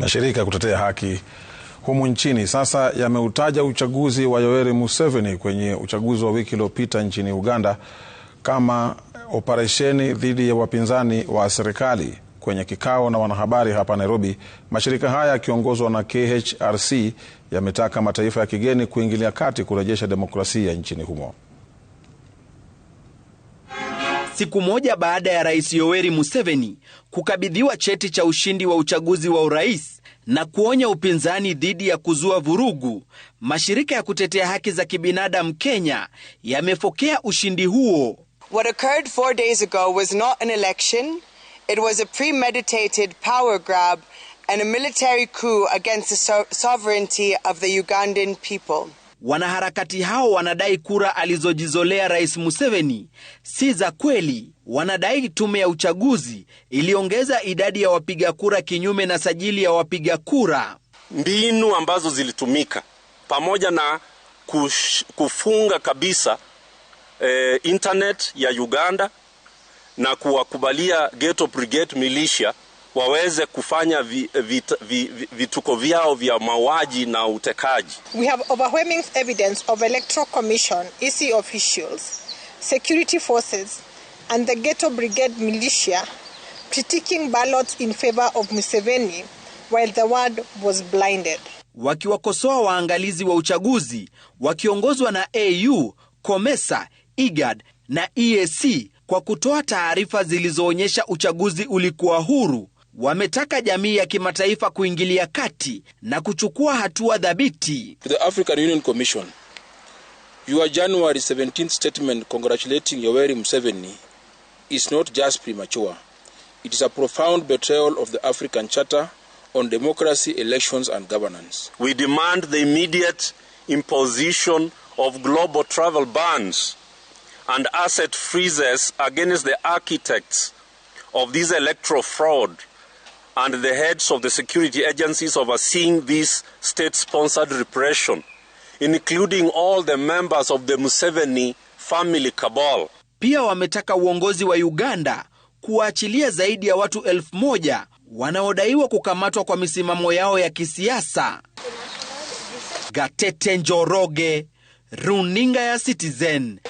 Mashirika ya kutetea haki humu nchini sasa yameutaja uchaguzi wa Yoweri Museveni kwenye uchaguzi wa wiki iliyopita nchini Uganda kama operesheni dhidi ya wapinzani wa serikali. Kwenye kikao na wanahabari hapa Nairobi, mashirika haya yakiongozwa na KHRC yametaka mataifa ya kigeni kuingilia kati kurejesha demokrasia nchini humo. Siku moja baada ya Rais Yoweri Museveni kukabidhiwa cheti cha ushindi wa uchaguzi wa urais na kuonya upinzani dhidi ya kuzua vurugu, mashirika ya kutetea haki za kibinadamu Kenya yamefokea ushindi huo. What occurred 4 days ago was not an election. It was a premeditated power grab and a military coup against the sovereignty of the Ugandan people. Wanaharakati hao wanadai kura alizojizolea Rais Museveni si za kweli. Wanadai tume ya uchaguzi iliongeza idadi ya wapiga kura kinyume na sajili ya wapiga kura. Mbinu ambazo zilitumika pamoja na kufunga kabisa internet ya Uganda na kuwakubalia Ghetto Brigade militia waweze kufanya vituko vyao vya mauaji na utekaji. We have overwhelming evidence of Electoral Commission, EC officials, security forces and the Ghetto Brigade militia critiquing ballots in favor of Museveni while the world was blinded. Wakiwakosoa waangalizi wa uchaguzi wakiongozwa na AU, COMESA, IGAD na EAC kwa kutoa taarifa zilizoonyesha uchaguzi ulikuwa huru, wametaka jamii ya kimataifa kuingilia kati na kuchukua hatua dhabiti. To the African Union Commission, your January 17th statement congratulating Yoweri Museveni is not just premature. It is a profound betrayal of the African Charter on democracy, elections and governance. We demand the immediate imposition of global travel bans and asset freezes against the architects of this electoral fraud and the heads of the security agencies overseeing this state-sponsored repression, including all the members of the Museveni family cabal. Pia wametaka uongozi wa Uganda kuachilia zaidi ya watu 1,000 wanaodaiwa kukamatwa kwa misimamo yao ya kisiasa. Gatete Njoroge, Runinga ya Citizen.